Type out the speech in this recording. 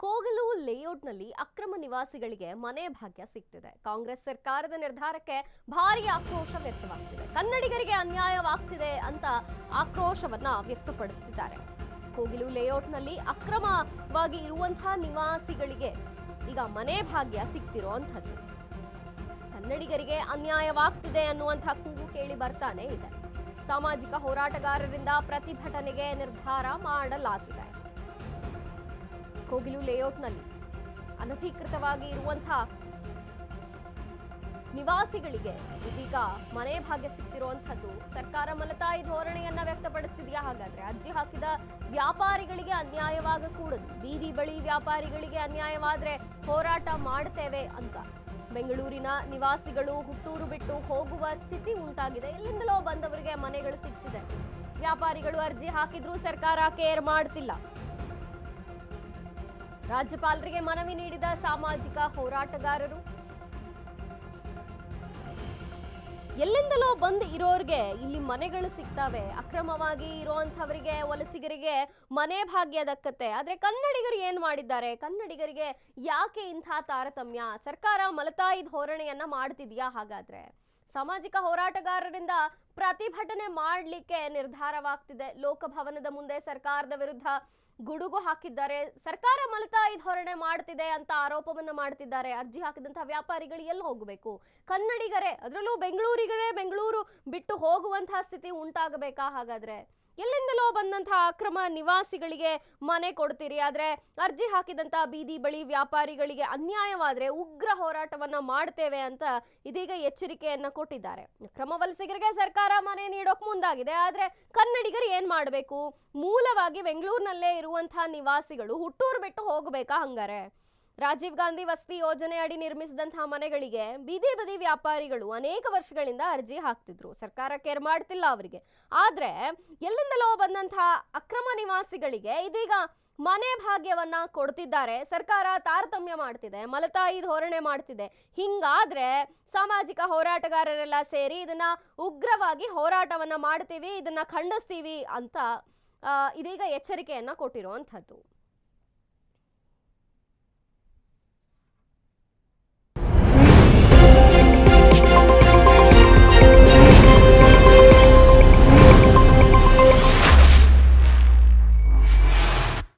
ಕೋಗಲು ಲೇಔಟ್ನಲ್ಲಿ ಅಕ್ರಮ ನಿವಾಸಿಗಳಿಗೆ ಮನೆ ಭಾಗ್ಯ ಸಿಗ್ತಿದೆ. ಕಾಂಗ್ರೆಸ್ ಸರ್ಕಾರದ ನಿರ್ಧಾರಕ್ಕೆ ಭಾರಿ ಆಕ್ರೋಶ ವ್ಯಕ್ತವಾಗ್ತಿದೆ. ಕನ್ನಡಿಗರಿಗೆ ಅನ್ಯಾಯವಾಗ್ತಿದೆ ಅಂತ ಆಕ್ರೋಶವನ್ನ ವ್ಯಕ್ತಪಡಿಸುತ್ತಿದ್ದಾರೆ. ಕೋಗಿಲು ಲೇಔಟ್ನಲ್ಲಿ ಅಕ್ರಮವಾಗಿ ಇರುವಂತಹ ನಿವಾಸಿಗಳಿಗೆ ಈಗ ಮನೆ ಭಾಗ್ಯ ಸಿಗ್ತಿರೋಂಥದ್ದು. ಕನ್ನಡಿಗರಿಗೆ ಅನ್ಯಾಯವಾಗ್ತಿದೆ ಅನ್ನುವಂತಹ ಕೂಗು ಕೇಳಿ ಬರ್ತಾನೆ ಇದೆ. ಸಾಮಾಜಿಕ ಹೋರಾಟಗಾರರಿಂದ ಪ್ರತಿಭಟನೆಗೆ ನಿರ್ಧಾರ ಮಾಡಲಾಗಿದೆ. ಕೋಗಿಲು ಲೇಔಟ್ನಲ್ಲಿ ಅನಧಿಕೃತವಾಗಿ ಇರುವಂತಹ ನಿವಾಸಿಗಳಿಗೆ ಇದೀಗ ಮನೆ ಭಾಗ್ಯ ಸಿಗ್ತಿರುವಂತದ್ದು. ಸರ್ಕಾರ ಮಲತಾಯಿ ಧೋರಣೆಯನ್ನ ವ್ಯಕ್ತಪಡಿಸ್ತಿದೆಯಾ? ಹಾಗಾದ್ರೆ ಅರ್ಜಿ ಹಾಕಿದ ವ್ಯಾಪಾರಿಗಳಿಗೆ ಅನ್ಯಾಯವಾಗಕೂಡದು, ಬೀದಿ ಬಳಿ ವ್ಯಾಪಾರಿಗಳಿಗೆ ಅನ್ಯಾಯವಾದ್ರೆ ಹೋರಾಟ ಮಾಡ್ತೇವೆ ಅಂತ ಬೆಂಗಳೂರಿನ ನಿವಾಸಿಗಳು ಹುಟ್ಟೂರು ಬಿಟ್ಟು ಹೋಗುವ ಸ್ಥಿತಿ ಉಂಟಾಗಿದೆ. ಎಲ್ಲಿಂದಲೋ ಬಂದವರಿಗೆ ಮನೆಗಳು ಸಿಗ್ತಿದೆ. ವ್ಯಾಪಾರಿಗಳು ಅರ್ಜಿ ಹಾಕಿದ್ರೂ ಸರ್ಕಾರ ಕೇರ್ ಮಾಡ್ತಿಲ್ಲ. ರಾಜ್ಯಪಾಲರಿಗೆ ಮನವಿ ನೀಡಿದ ಸಾಮಾಜಿಕ ಹೋರಾಟಗಾರರು ಎಲ್ಲಿಂದಲೋ ಬಂದು ಇರೋರ್ಗೆ ಇಲ್ಲಿ ಮನೆಗಳು ಸಿಗ್ತವೆ, ಅಕ್ರಮವಾಗಿ ಇರುವಂತವರಿಗೆ ವಲಸಿಗರಿಗೆ ಮನೆ ಭಾಗ್ಯ ದಕ್ಕತ್ತೆ. ಆದ್ರೆ ಕನ್ನಡಿಗರು ಏನ್ ಮಾಡಿದ್ದಾರೆ? ಕನ್ನಡಿಗರಿಗೆ ಯಾಕೆ ಇಂಥ ತಾರತಮ್ಯ? ಸರ್ಕಾರ ಮಲತಾಯಿ ಧೋರಣೆಯನ್ನ ಮಾಡ್ತಿದ್ಯಾ? ಹಾಗಾದ್ರೆ ಸಾಮಾಜಿಕ ಹೋರಾಟಗಾರರಿಂದ ಪ್ರತಿಭಟನೆ ಮಾಡಲಿಕ್ಕೆ ನಿರ್ಧಾರವಾಗ್ತಿದೆ. ಲೋಕಭವನದ ಮುಂದೆ ಸರ್ಕಾರದ ವಿರುದ್ಧ ಗುಡುಗು ಹಾಕಿದ್ದಾರೆ. ಸರ್ಕಾರ ಮಲತಾಯಿ ಧೋರಣೆ ಮಾಡ್ತಿದೆ ಅಂತ ಆರೋಪವನ್ನ ಮಾಡ್ತಿದ್ದಾರೆ. ಅರ್ಜಿ ಹಾಕಿದಂತಹ ವ್ಯಾಪಾರಿಗಳು ಎಲ್ಲಿ ಹೋಗಬೇಕು? ಕನ್ನಡಿಗರೇ, ಅದರಲ್ಲೂ ಬೆಂಗಳೂರು ಬಿಟ್ಟು ಹೋಗುವಂತಹ ಸ್ಥಿತಿ ಉಂಟಾಗಬೇಕಾ? ಹಾಗಾದ್ರೆ ಎಲ್ಲಿಂದಲೋ ಬಂದಂತಹ ಅಕ್ರಮ ನಿವಾಸಿಗಳಿಗೆ ಮನೆ ಕೊಡ್ತೀರಿ, ಆದ್ರೆ ಅರ್ಜಿ ಹಾಕಿದಂತಹ ಬೀದಿ ಬಳಿ ವ್ಯಾಪಾರಿಗಳಿಗೆ ಅನ್ಯಾಯವಾದ್ರೆ ಉಗ್ರ ಹೋರಾಟವನ್ನ ಮಾಡ್ತೇವೆ ಅಂತ ಇದೀಗ ಎಚ್ಚರಿಕೆಯನ್ನ ಕೊಟ್ಟಿದ್ದಾರೆ. ಅಕ್ರಮ ವಲಸಿಗರಿಗೆ ಸರ್ಕಾರ ಮನೆ ನೀಡೋಕ್ ಮುಂದಾಗಿದೆ. ಆದ್ರೆ ಕನ್ನಡಿಗರು ಏನ್ ಮಾಡಬೇಕು? ಮೂಲವಾಗಿ ಬೆಂಗಳೂರಿನಲ್ಲೇ ಇರುವಂತಹ ನಿವಾಸಿಗಳು ಹುಟ್ಟೂರು ಬಿಟ್ಟು ಹೋಗಬೇಕಾ? ಹಂಗಾರೆ ರಾಜೀವ್ ಗಾಂಧಿ ವಸತಿ ಯೋಜನೆ ಅಡಿ ನಿರ್ಮಿಸಿದಂತಹ ಮನೆಗಳಿಗೆ ಬೀದಿ ಬದಿ ವ್ಯಾಪಾರಿಗಳು ಅನೇಕ ವರ್ಷಗಳಿಂದ ಅರ್ಜಿ ಹಾಕ್ತಿದ್ರು. ಸರ್ಕಾರ ಕೇರ್ ಮಾಡ್ತಿಲ್ಲ ಅವರಿಗೆ. ಆದ್ರೆ ಎಲ್ಲಿಂದಲೋ ಬಂದಂತಹ ಅಕ್ರಮ ನಿವಾಸಿಗಳಿಗೆ ಇದೀಗ ಮನೆ ಭಾಗ್ಯವನ್ನ ಕೊಡ್ತಿದ್ದಾರೆ. ಸರ್ಕಾರ ತಾರತಮ್ಯ ಮಾಡ್ತಿದೆ, ಮಲತಾಯಿ ಧೋರಣೆ ಮಾಡ್ತಿದೆ. ಹಿಂಗಾದ್ರೆ ಸಾಮಾಜಿಕ ಹೋರಾಟಗಾರರೆಲ್ಲ ಸೇರಿ ಇದನ್ನ ಉಗ್ರವಾಗಿ ಹೋರಾಟವನ್ನ ಮಾಡ್ತೀವಿ, ಇದನ್ನ ಖಂಡಿಸ್ತೀವಿ ಅಂತ ಇದೀಗ ಎಚ್ಚರಿಕೆಯನ್ನ ಕೊಟ್ಟಿರುವಂಥದ್ದು.